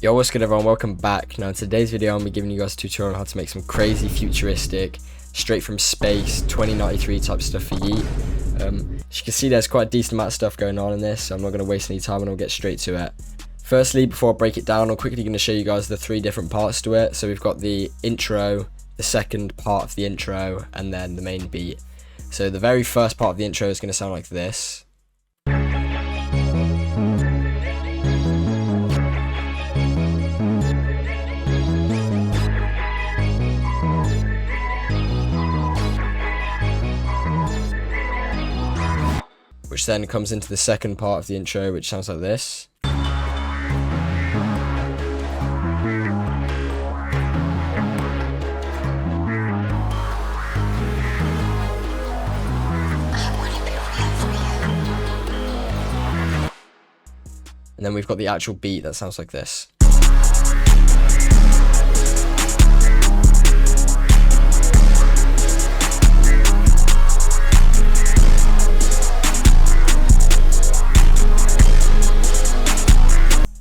Yo, what's good everyone, welcome back. Now in today's video I'm going to be giving you guys a tutorial on how to make some crazy futuristic, straight from space, 2093 type stuff for YEAT. As you can see, there's quite a decent amount of stuff going on in this, so I'm not going to waste any time and I'll get straight to it. Firstly, before I break it down, I'm quickly going to show you guys the three different parts to it. So we've got the intro, the second part of the intro, and then the main beat. So the very first part of the intro is going to sound like this. Which then comes into the second part of the intro, which sounds like this. And then we've got the actual beat that sounds like this.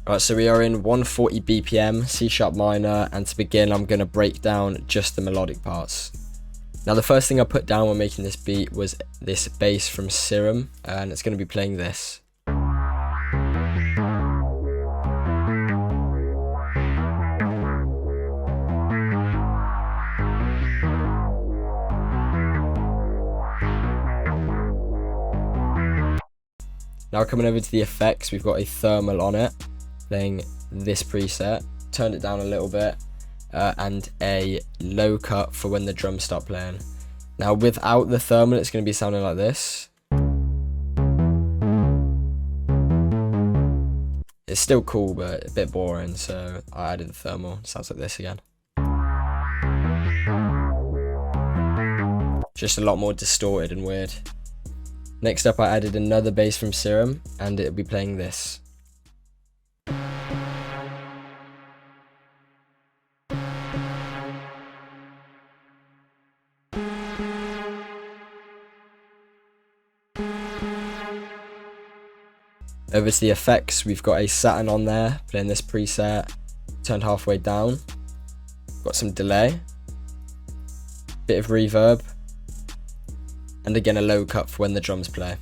Alright, so we are in 140 BPM, C# minor, and to begin I'm going to break down just the melodic parts. Now the first thing I put down when making this beat was this bass from Serum, and it's going to be playing this. Now coming over to the effects, we've got a thermal on it, playing this preset, turned it down a little bit, and a low cut for when the drums start playing. Now without the thermal, it's going to be sounding like this. It's still cool, but a bit boring, so I added the thermal. It sounds like this again. Just a lot more distorted and weird. Next up, I added another bass from Serum, and it'll be playing this. Over to the effects, we've got a Saturn on there, playing this preset, turned halfway down. Got some delay, bit of reverb, and again a low cut for when the drums play.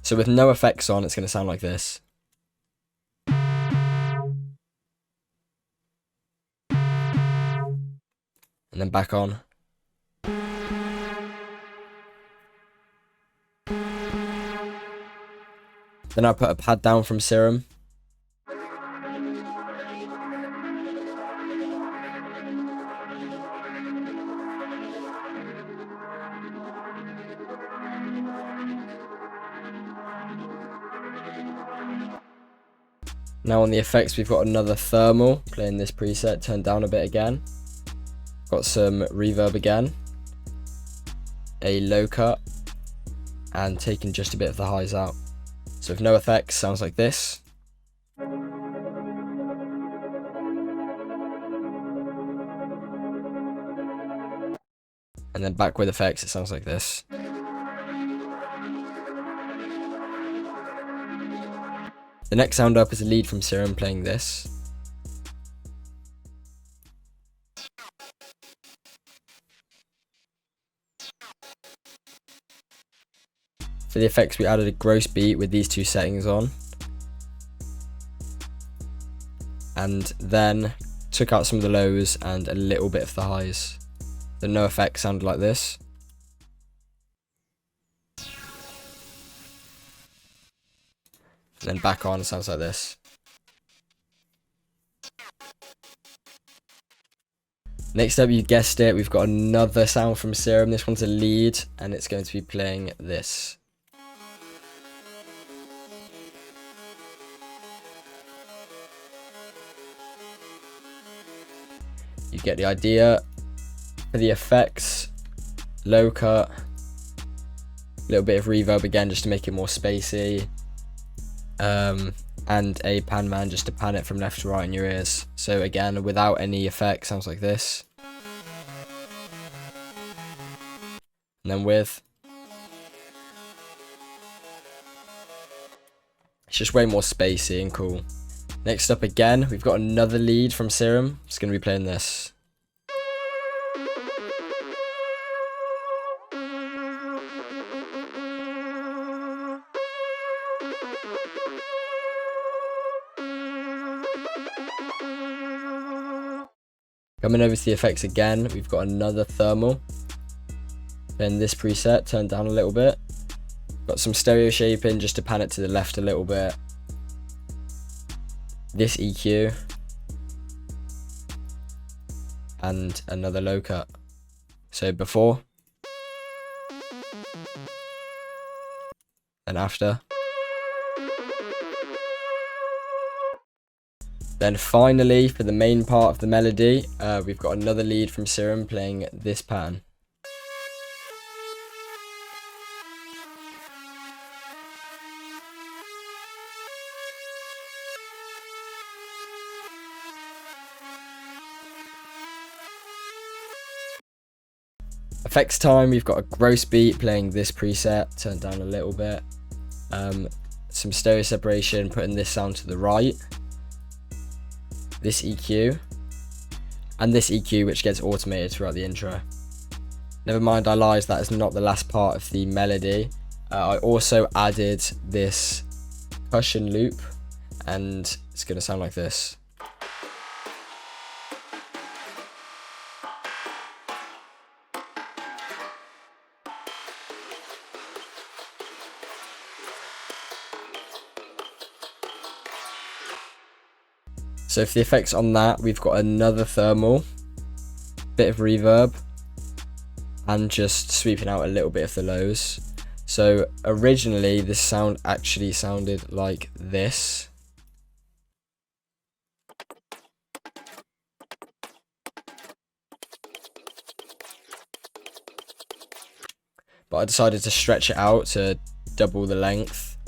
So with no effects on, it's going to sound like this. And then back on. Then I put a pad down from Serum. Now on the effects, we've got another thermal, playing this preset, turned down a bit again. Got some reverb again, a low cut, and taking just a bit of the highs out. So with no effects, sounds like this. And then back with effects, it sounds like this. The next sound up is a lead from Serum playing this. For the effects, we added a gross beat with these two settings on. And then took out some of the lows and a little bit of the highs. The no effects sounded like this. And then back on, it sounds like this. Next up, you guessed it, we've got another sound from Serum. This one's a lead, and it's going to be playing this. You get the idea. For the effects, low cut, a little bit of reverb again just to make it more spacey. And a pan man just to pan it from left to right in your ears. So again, without any effects, sounds like this. And then with. It's just way more spacey and cool. Next up again, we've got another lead from Serum. It's going to be playing this. Coming over to the effects again, we've got another thermal. Then this preset, turned down a little bit. Got some stereo shaping just to pan it to the left a little bit. This EQ. And another low cut. So before. And after. Then finally, for the main part of the melody, we've got another lead from Serum playing this pattern. Effects time, we've got a gross beat playing this preset, turned down a little bit. Some stereo separation, putting this sound to the right. This EQ, and this EQ which gets automated throughout the intro. Never mind, I lied, that is not the last part of the melody. I also added this percussion loop, and it's going to sound like this. So for the effects on that, we've got another thermal, bit of reverb, and just sweeping out a little bit of the lows. So originally this sound actually sounded like this. But I decided to stretch it out to double the length.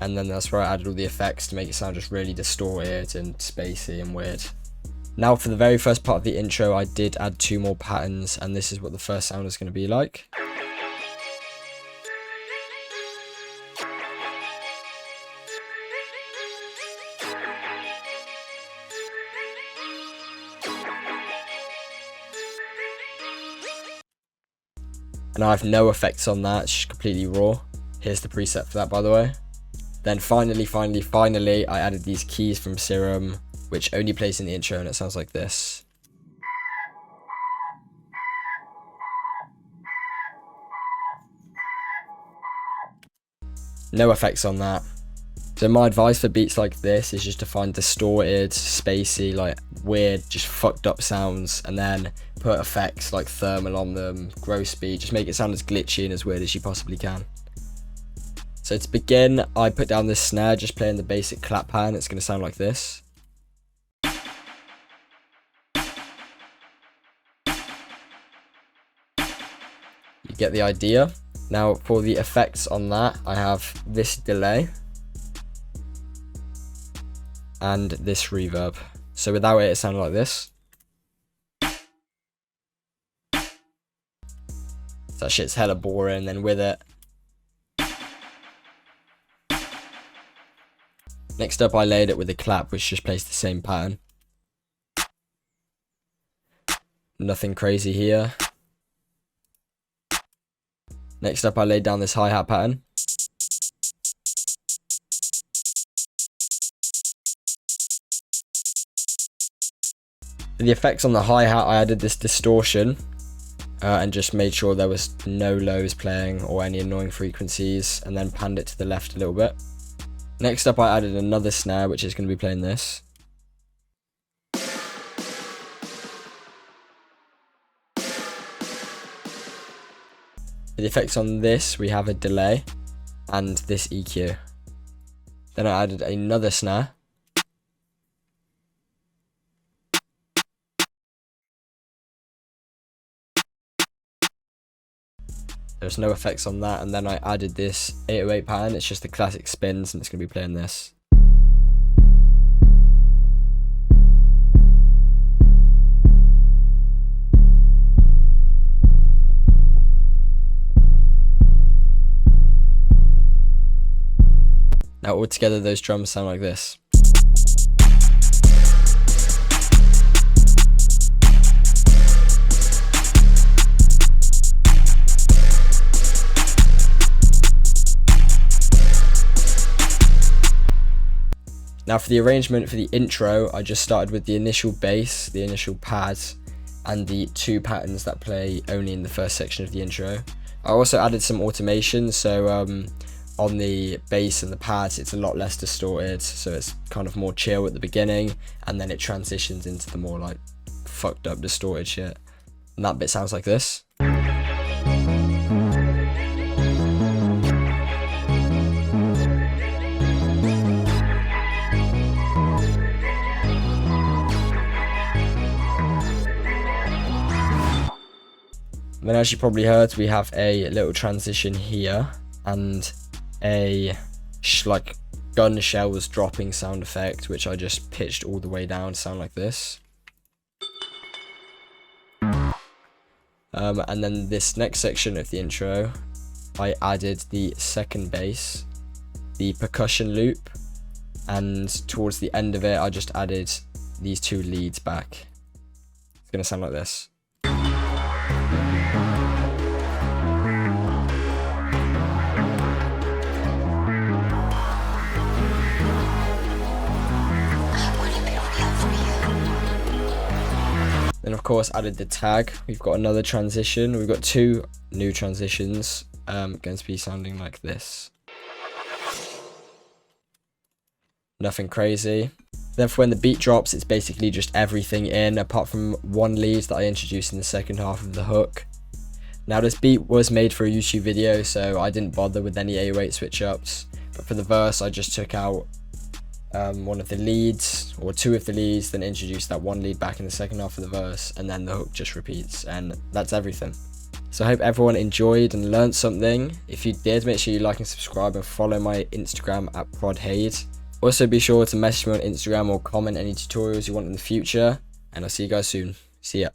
And then that's where I added all the effects to make it sound just really distorted and spacey and weird. Now for the very first part of the intro, I did add 2 more patterns, and this is what the first sound is going to be like. And I have no effects on that, it's just completely raw. Here's the preset for that, by the way. Then finally, I added these keys from Serum, which only plays in the intro, and it sounds like this. No effects on that. So my advice for beats like this is just to find distorted, spacey, like weird, just fucked up sounds, and then put effects like thermal on them, gross beat, just make it sound as glitchy and as weird as you possibly can. So to begin, I put down this snare, just playing the basic clap pattern. It's going to sound like this. You get the idea. Now for the effects on that, I have this delay and this reverb. So without it, it sounded like this. That shit's hella boring. Then with it, next up, I laid it with a clap, which just plays the same pattern. Nothing crazy here. Next up, I laid down this hi-hat pattern. For the effects on the hi-hat, I added this distortion and just made sure there was no lows playing or any annoying frequencies, and then panned it to the left a little bit. Next up, I added another snare, which is going to be playing this. For the effects on this, we have a delay and this EQ. Then I added another snare. There's no effects on that, and then I added this 808 pattern. It's just the classic spins, and it's going to be playing this. Now altogether, those drums sound like this. Now for the arrangement for the intro, I just started with the initial bass, the initial pad, and the 2 patterns that play only in the first section of the intro. I also added some automation, so on the bass and the pads it's a lot less distorted, so it's kind of more chill at the beginning, and then it transitions into the more like fucked up distorted shit. And that bit sounds like this. Then, as you probably heard, we have a little transition here and a like gun shells dropping sound effect, which I just pitched all the way down to sound like this. And then this next section of the intro, I added the second bass, the percussion loop, and towards the end of it, I just added these 2 leads back. It's gonna sound like this. Then of course added the tag. We've got another transition. We've got 2 new transitions going to be sounding like this. Nothing crazy. Then for when the beat drops, it's basically just everything in, apart from 1 lead that I introduced in the second half of the hook. Now this beat was made for a YouTube video, so I didn't bother with any 808 switch ups, but for the verse I just took out one of the leads, or 2 of the leads, then introduced that 1 lead back in the second half of the verse, and then the hook just repeats, and that's everything. So I hope everyone enjoyed and learned something. If you did, make sure you like and subscribe and follow my Instagram at prodhayd. Also be sure to message me on Instagram or comment any tutorials you want in the future, and I'll see you guys soon. See ya.